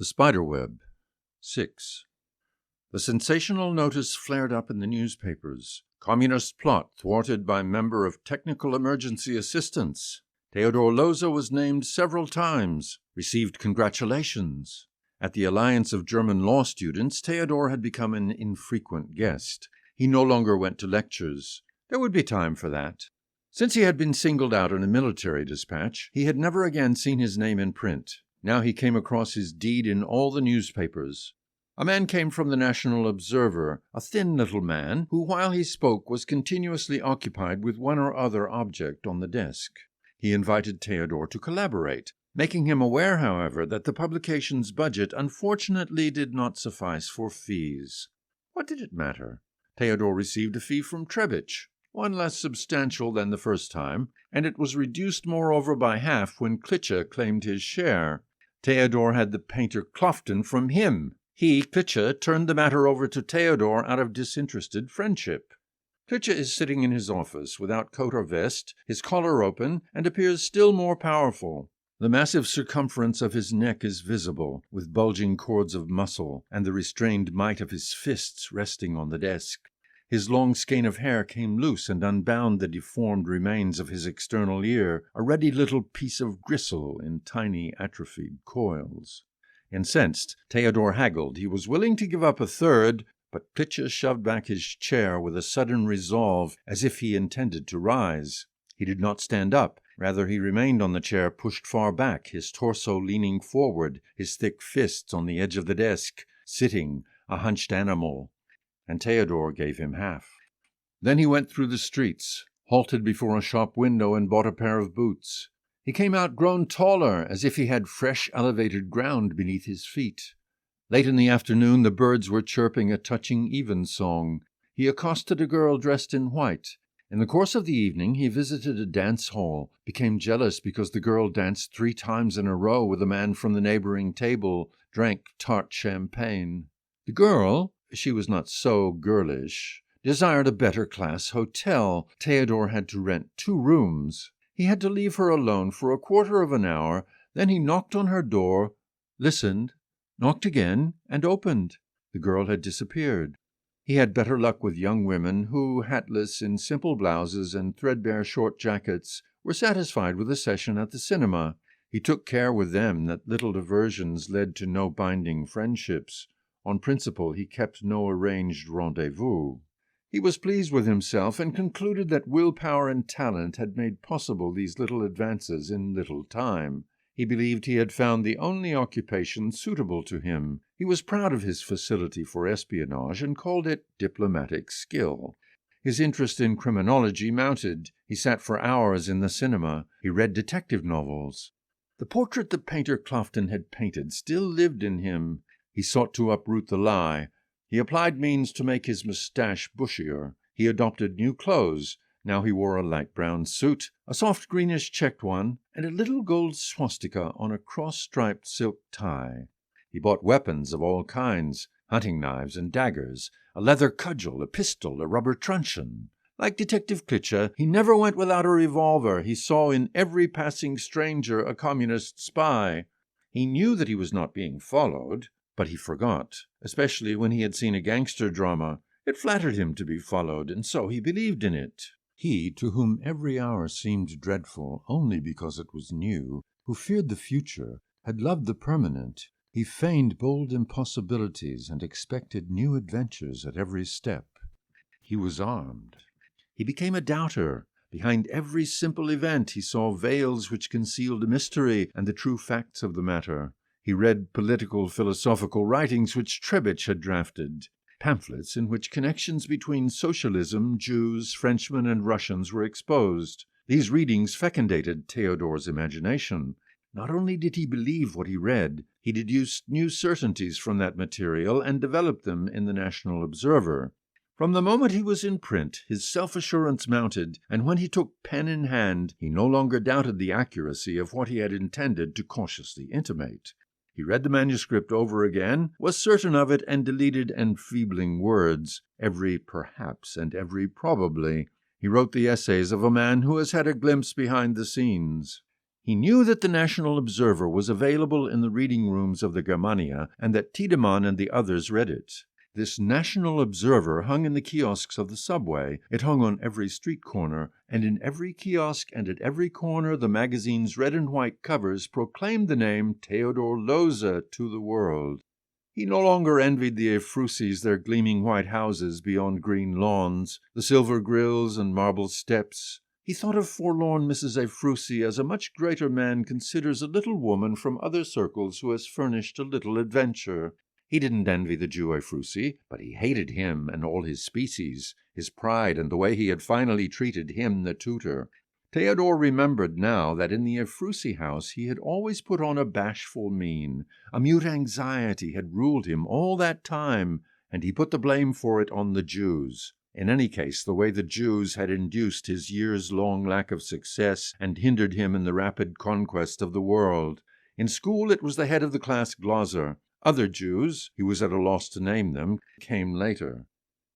The SPIDERWEB. 6. The sensational notice flared up in the newspapers. Communist plot thwarted by member of Technical Emergency Assistance. Theodor Lohse was named several times, received congratulations. At the Alliance of German Law Students, Theodor had become an infrequent guest. He no longer went to lectures. There would be time for that. Since he had been singled out in a military dispatch, he had never again seen his name in print. Now he came across his deed in all the newspapers. A man came from the National Observer, a thin little man, who while he spoke was continuously occupied with one or other object on the desk. He invited Theodor to collaborate, making him aware, however, that the publication's budget unfortunately did not suffice for fees. What did it matter? Theodor received a fee from Trebitsch, one less substantial than the first time, and it was reduced moreover by half when Klitsche claimed his share. Theodor had the painter Clofton from him. He, Klitsche, turned the matter over to Theodor out of disinterested friendship. Klitsche is sitting in his office, without coat or vest, his collar open, and appears still more powerful. The massive circumference of his neck is visible, with bulging cords of muscle, and the restrained might of his fists resting on the desk. His long skein of hair came loose and unbound the deformed remains of his external ear, a ruddy little piece of gristle in tiny atrophied coils. Incensed, Theodor haggled. He was willing to give up a third, but Klitsche shoved back his chair with a sudden resolve, as if he intended to rise. He did not stand up. Rather, he remained on the chair, pushed far back, his torso leaning forward, his thick fists on the edge of the desk, sitting, a hunched animal. And Theodor gave him half. Then he went through the streets, halted before a shop window and bought a pair of boots. He came out grown taller, as if he had fresh elevated ground beneath his feet. Late in the afternoon the birds were chirping a touching evensong. He accosted a girl dressed in white. In the course of the evening he visited a dance hall, became jealous because the girl danced 3 times in a row with a man from the neighboring table, drank tart champagne. The girl, she was not so girlish, desired a better-class hotel. Theodor had to rent 2 rooms. He had to leave her alone for a quarter of an hour. Then he knocked on her door, listened, knocked again, and opened. The girl had disappeared. He had better luck with young women who, hatless, in simple blouses and threadbare short jackets, were satisfied with a session at the cinema. He took care with them that little diversions led to no binding friendships. On principle, he kept no arranged rendezvous. He was pleased with himself and concluded that willpower and talent had made possible these little advances in little time. He believed he had found the only occupation suitable to him. He was proud of his facility for espionage and called it diplomatic skill. His interest in criminology mounted. He sat for hours in the cinema. He read detective novels. The portrait the painter Clofton had painted still lived in him. He sought to uproot the lie. He applied means to make his moustache bushier. He adopted new clothes. Now he wore a light brown suit, a soft greenish checked one, and a little gold swastika on a cross-striped silk tie. He bought weapons of all kinds, hunting knives and daggers, a leather cudgel, a pistol, a rubber truncheon. Like Detective Klitsche, he never went without a revolver. He saw in every passing stranger a communist spy. He knew that he was not being followed, but he forgot, especially when he had seen a gangster drama. It flattered him to be followed, and so he believed in it. He, to whom every hour seemed dreadful only because it was new, who feared the future, had loved the permanent. He feigned bold impossibilities and expected new adventures at every step. He was armed. He became a doubter. Behind every simple event he saw veils which concealed a mystery and the true facts of the matter. He read political philosophical writings which Trebitsch had drafted, pamphlets in which connections between socialism, Jews, Frenchmen, and Russians were exposed. These readings fecundated Theodor's imagination. Not only did he believe what he read, he deduced new certainties from that material and developed them in the National Observer. From the moment he was in print, his self-assurance mounted, and when he took pen in hand, he no longer doubted the accuracy of what he had intended to cautiously intimate. He read the manuscript over again, was certain of it, and deleted enfeebling words, every perhaps and every probably. He wrote the essays of a man who has had a glimpse behind the scenes. He knew that the National Observer was available in the reading rooms of the Germania and that Tiedemann and the others read it. This National Observer hung in the kiosks of the subway. It hung on every street corner, and in every kiosk and at every corner the magazine's red and white covers proclaimed the name Theodor Lose to the world. He no longer envied the Ephrussis their gleaming white houses beyond green lawns, the silver grills and marble steps. He thought of forlorn Mrs. Ephrussi as a much greater man considers a little woman from other circles who has furnished a little adventure. He didn't envy the Jew Ephrussi, but he hated him and all his species, his pride and the way he had finally treated him, the tutor. Theodor remembered now that in the Ephrussi house he had always put on a bashful mien. A mute anxiety had ruled him all that time, and he put the blame for it on the Jews. In any case, the way the Jews had induced his years-long lack of success and hindered him in the rapid conquest of the world. In school it was the head of the class Glauser. Other Jews, he was at a loss to name them, came later.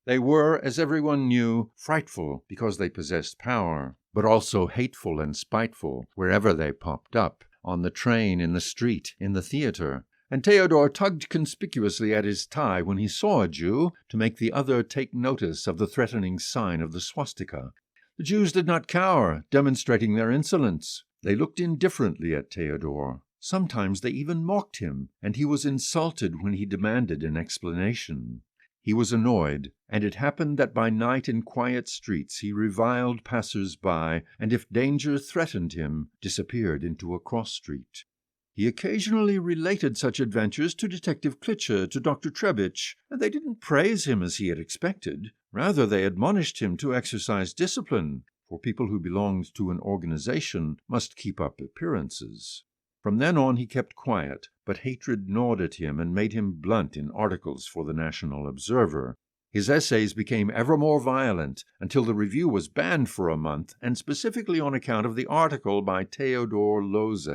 They were, as everyone knew, frightful because they possessed power, but also hateful and spiteful wherever they popped up, on the train, in the street, in the theater. And Theodor tugged conspicuously at his tie when he saw a Jew to make the other take notice of the threatening sign of the swastika. The Jews did not cower, demonstrating their insolence. They looked indifferently at Theodor. Sometimes they even mocked him, and he was insulted when he demanded an explanation. He was annoyed, and it happened that by night in quiet streets he reviled passers-by, and if danger threatened him, disappeared into a cross-street. He occasionally related such adventures to Detective Klitsche, to Dr. Trebitsch, and they didn't praise him as he had expected. Rather, they admonished him to exercise discipline, for people who belonged to an organization must keep up appearances. From then on he kept quiet, but hatred gnawed at him and made him blunt in articles for the National Observer. His essays became ever more violent until the review was banned for a month, and specifically on account of the article by Theodor Lose.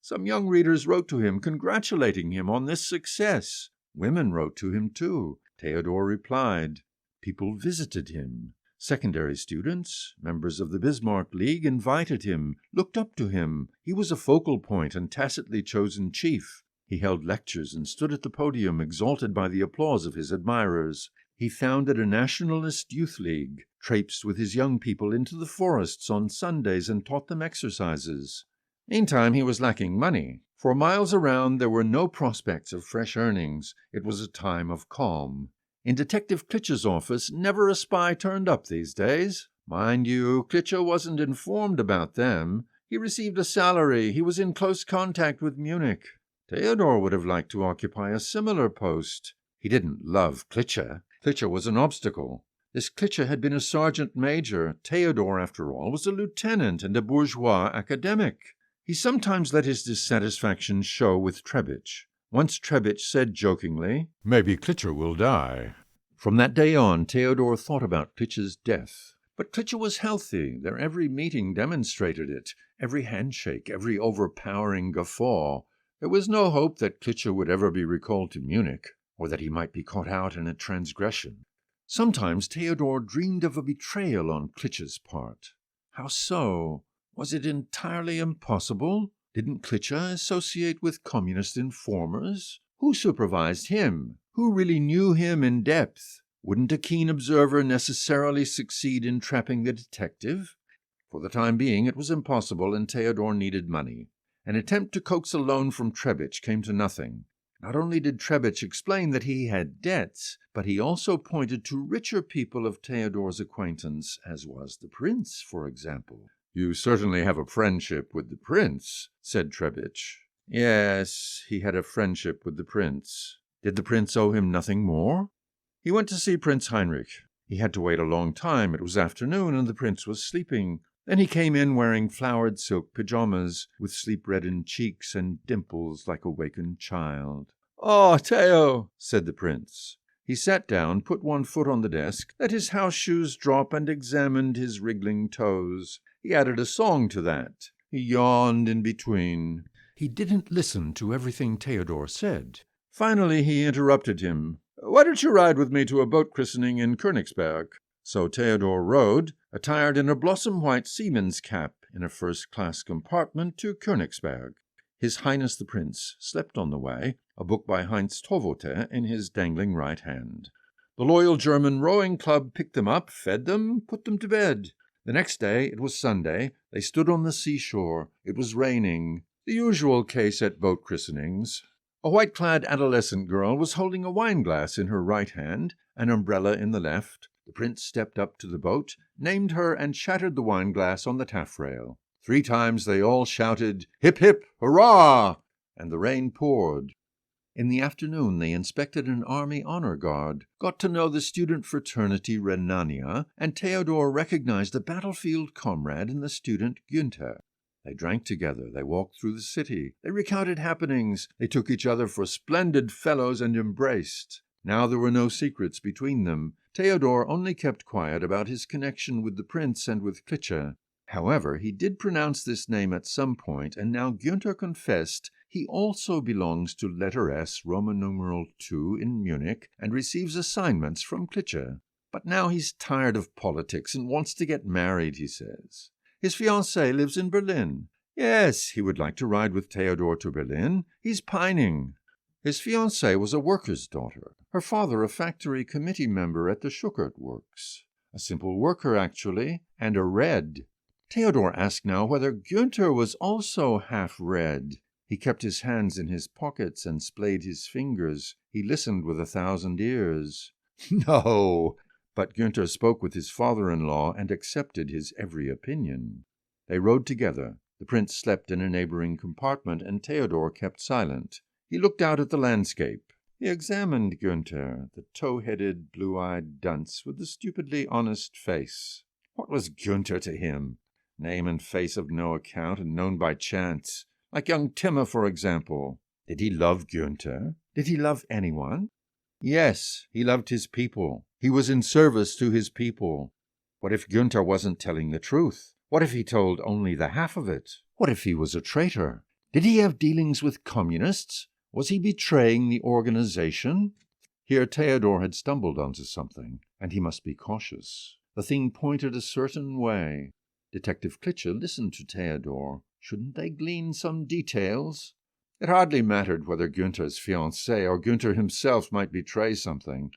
Some young readers wrote to him congratulating him on this success. Women wrote to him too. Theodor replied. People visited him. Secondary students, members of the Bismarck League, invited him, looked up to him. He was a focal point and tacitly chosen chief. He held lectures and stood at the podium, exalted by the applause of his admirers. He founded a nationalist youth league, traipsed with his young people into the forests on Sundays and taught them exercises. Meantime, he was lacking money. For miles around there were no prospects of fresh earnings. It was a time of calm. In Detective Klitsche's office, never a spy turned up these days. Mind you, Klitsche wasn't informed about them. He received a salary. He was in close contact with Munich. Theodor would have liked to occupy a similar post. He didn't love Klitsche. Klitsche was an obstacle. This Klitsche had been a sergeant major. Theodor, after all, was a lieutenant and a bourgeois academic. He sometimes let his dissatisfaction show with Trebitsch. Once Trebitsch said jokingly, "Maybe Klitsche will die." From that day on, Theodor thought about Klitsche's death. But Klitsche was healthy. Their every meeting demonstrated it. Every handshake, every overpowering guffaw. There was no hope that Klitsche would ever be recalled to Munich, or that he might be caught out in a transgression. Sometimes Theodor dreamed of a betrayal on Klitsche's part. How so? Was it entirely impossible? Didn't Klitsche associate with communist informers? Who supervised him? Who really knew him in depth? Wouldn't a keen observer necessarily succeed in trapping the detective? For the time being it was impossible, and Theodor needed money. An attempt to coax a loan from Trebitsch came to nothing. Not only did Trebitsch explain that he had debts, but he also pointed to richer people of Theodor's acquaintance, as was the prince, for example. "You certainly have a friendship with the prince," said Trebitsch. Yes, he had a friendship with the prince. Did the prince owe him nothing more? He went to see Prince Heinrich. He had to wait a long time. It was afternoon, and the prince was sleeping. Then he came in wearing flowered silk pyjamas, with sleep-reddened cheeks and dimples like a wakened child. "Oh, Theo," said the prince. He sat down, put one foot on the desk, let his house shoes drop, and examined his wriggling toes. He added a song to that. He yawned in between. He didn't listen to everything Theodor said. Finally he interrupted him. "Why don't you ride with me to a boat christening in Königsberg?" So Theodor rode, attired in a blossom-white seaman's cap, in a first-class compartment to Königsberg. His Highness the Prince slept on the way, a book by Heinz Tovote in his dangling right hand. The loyal German rowing club picked them up, fed them, put them to bed. The next day, it was Sunday, they stood on the seashore. It was raining, the usual case at boat christenings. A white-clad adolescent girl was holding a wine-glass in her right hand, an umbrella in the left. The prince stepped up to the boat, named her, and shattered the wine-glass on the taffrail. 3 times they all shouted, "Hip, hip, hurrah!" and the rain poured. In the afternoon they inspected an army honor guard, got to know the student fraternity Rhenania, and Theodor recognized a battlefield comrade in the student Günther. They drank together, they walked through the city, they recounted happenings, they took each other for splendid fellows and embraced. Now there were no secrets between them. Theodor only kept quiet about his connection with the prince and with Klitsche. However, he did pronounce this name at some point, and now Günther confessed he also belongs to letter S, Roman numeral 2 in Munich, and receives assignments from Klitsche. But now he's tired of politics and wants to get married, he says. His fiancée lives in Berlin. Yes, he would like to ride with Theodor to Berlin. He's pining. His fiancée was a worker's daughter, her father a factory committee member at the Schuckert works. A simple worker, actually, and a Red. Theodor asked now whether Günther was also half red. He kept his hands in his pockets and splayed his fingers. He listened with 1,000 ears. No, but Günther spoke with his father-in-law and accepted his every opinion. They rode together. The prince slept in a neighboring compartment, and Theodor kept silent. He looked out at the landscape. He examined Günther, the tow-headed, blue-eyed dunce with the stupidly honest face. What was Günther to him? Name and face of no account and known by chance. Like young Timmer, for example. Did he love Günther? Did he love anyone? Yes, he loved his people. He was in service to his people. What if Günther wasn't telling the truth? What if he told only the half of it? What if he was a traitor? Did he have dealings with communists? Was he betraying the organization? Here Theodor had stumbled onto something, and he must be cautious. The thing pointed a certain way. Detective Klitsche listened to Theodor. Shouldn't they glean some details? It hardly mattered whether Günther's fiancée or Günther himself might betray something.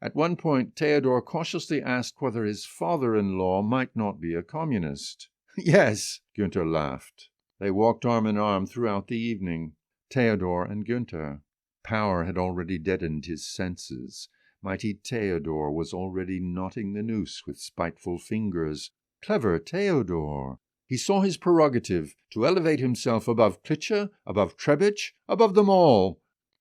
At one point, Theodor cautiously asked whether his father-in-law might not be a communist. Yes, Günther laughed. They walked arm in arm throughout the evening, Theodor and Günther. Power had already deadened his senses. Mighty Theodor was already knotting the noose with spiteful fingers. Clever Theodor! He saw his prerogative to elevate himself above Klitsche, above Trebitsch, above them all.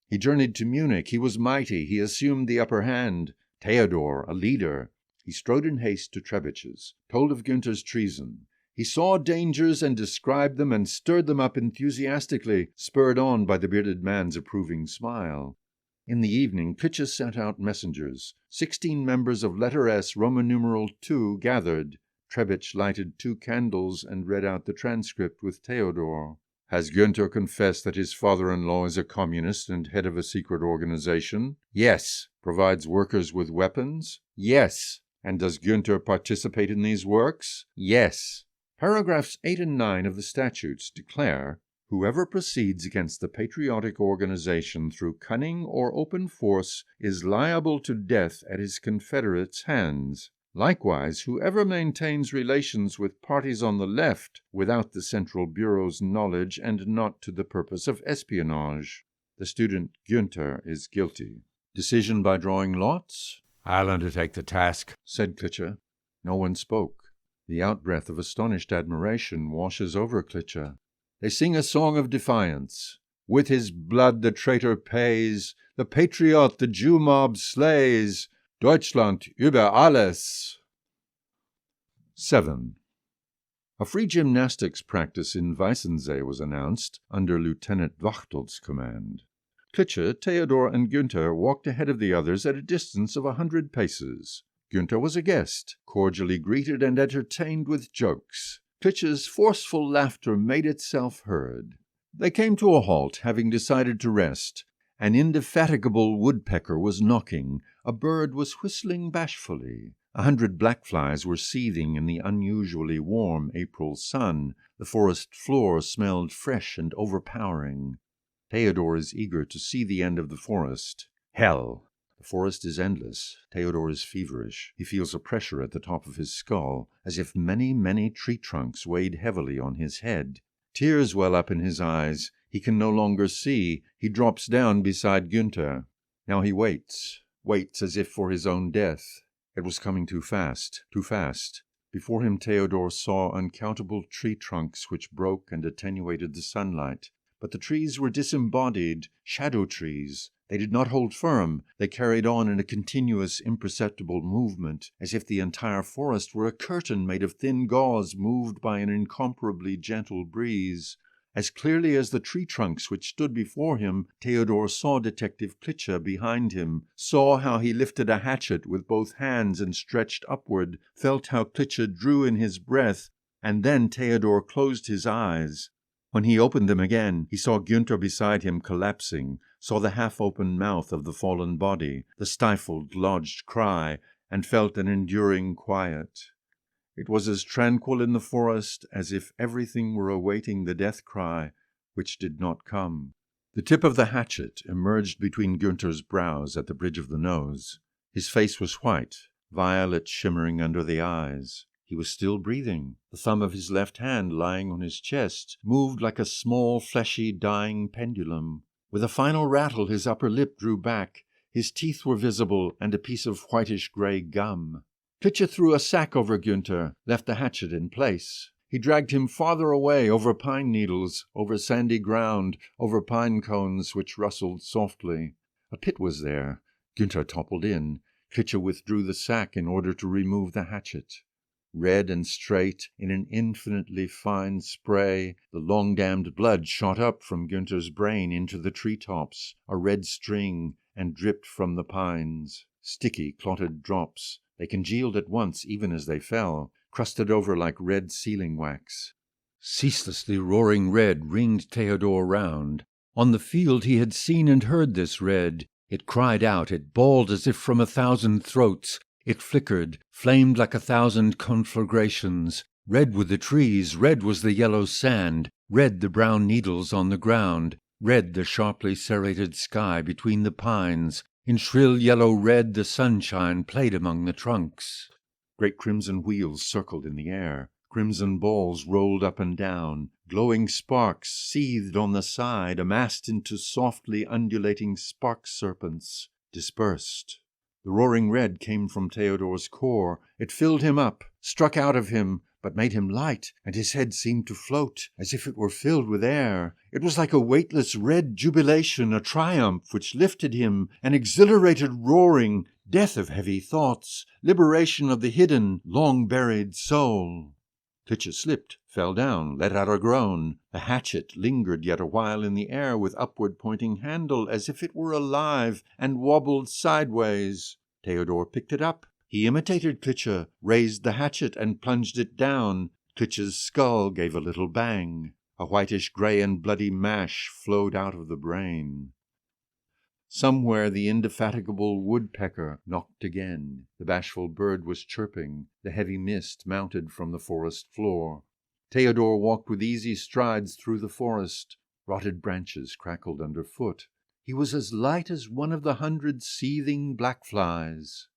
He journeyed to Munich. He was mighty. He assumed the upper hand. Theodor, a leader. He strode in haste to Trebitsch's, told of Günther's treason. He saw dangers and described them and stirred them up enthusiastically, spurred on by the bearded man's approving smile. In the evening, Klitsche sent out messengers. 16 members of letter S, Roman numeral 2, gathered. Trebitsch lighted 2 candles and read out the transcript with Theodor. Has Günther confessed that his father-in-law is a communist and head of a secret organization? Yes. Provides workers with weapons? Yes. And does Günther participate in these works? Yes. Paragraphs 8 and 9 of the statutes declare, whoever proceeds against the patriotic organization through cunning or open force is liable to death at his confederates' hands. Likewise, whoever maintains relations with parties on the left without the Central Bureau's knowledge and not to the purpose of espionage. The student Günther is guilty. Decision by drawing lots? I'll undertake the task, said Klitsche. No one spoke. The outbreath of astonished admiration washes over Klitsche. They sing a song of defiance. With his blood the traitor pays, the patriot the Jew mob slays, Deutschland über alles. 7. A free gymnastics practice in Weissensee was announced under Lieutenant Wachtels' command. Klitsche, Theodor, and Günther walked ahead of the others at a distance of 100 paces. Günther was a guest, cordially greeted and entertained with jokes. Klitsche's forceful laughter made itself heard. They came to a halt, having decided to rest. An indefatigable woodpecker was knocking. A bird was whistling bashfully. 100 black flies were seething in the unusually warm April sun. The forest floor smelled fresh and overpowering. Theodor is eager to see the end of the forest. Hell! The forest is endless. Theodor is feverish. He feels a pressure at the top of his skull, as if many, many tree trunks weighed heavily on his head. Tears well up in his eyes. He can no longer see. He drops down beside Günther. Now he waits as if for his own death. It was coming too fast, too fast. Before him Theodor saw uncountable tree trunks which broke and attenuated the sunlight. But the trees were disembodied, shadow trees. They did not hold firm. They carried on in a continuous, imperceptible movement, as if the entire forest were a curtain made of thin gauze moved by an incomparably gentle breeze. As clearly as the tree trunks which stood before him, Theodor saw Detective Klitsche behind him, saw how he lifted a hatchet with both hands and stretched upward, felt how Klitsche drew in his breath, and then Theodor closed his eyes. When he opened them again, he saw Günther beside him collapsing, saw the half-open mouth of the fallen body, the stifled, lodged cry, and felt an enduring quiet. It was as tranquil in the forest as if everything were awaiting the death cry, which did not come. The tip of the hatchet emerged between Günther's brows at the bridge of the nose. His face was white, violet shimmering under the eyes. He was still breathing. The thumb of his left hand, lying on his chest, moved like a small, fleshy, dying pendulum. With a final rattle, his upper lip drew back. His teeth were visible, and a piece of whitish-grey gum. Klitsche threw a sack over Günther, left the hatchet in place. He dragged him farther away, over pine needles, over sandy ground, over pine cones which rustled softly. A pit was there. Günther toppled in. Klitsche withdrew the sack in order to remove the hatchet. Red and straight, in an infinitely fine spray, the long-dammed blood shot up from Günther's brain into the tree-tops, a red string, and dripped from the pines. Sticky, clotted drops. They congealed at once, even as they fell, crusted over like red sealing wax. Ceaselessly roaring red ringed Theodor round. On the field he had seen and heard this red. It cried out, it bawled as if from 1,000 throats. It flickered, flamed like 1,000 conflagrations. Red were the trees, red was the yellow sand, red the brown needles on the ground, red the sharply serrated sky between the pines. In shrill yellow red the sunshine played among the trunks. Great crimson wheels circled in the air. Crimson balls rolled up and down. Glowing sparks seethed on the side, amassed into softly undulating spark serpents, dispersed. The roaring red came from Theodor's core. It filled him up, struck out of him, but made him light, and his head seemed to float, as if it were filled with air. It was like a weightless red jubilation, a triumph which lifted him, an exhilarated roaring, death of heavy thoughts, liberation of the hidden, long-buried soul. Klitsche slipped, fell down, let out a groan. The hatchet lingered yet a while in the air with upward-pointing handle, as if it were alive, and wobbled sideways. Theodor picked it up. He imitated Klitsche, raised the hatchet, and plunged it down. Klitsche's skull gave a little bang. A whitish-grey and bloody mash flowed out of the brain. Somewhere the indefatigable woodpecker knocked again. The bashful bird was chirping. The heavy mist mounted from the forest floor. Theodor walked with easy strides through the forest. Rotted branches crackled underfoot. He was as light as one of the 100 seething black flies.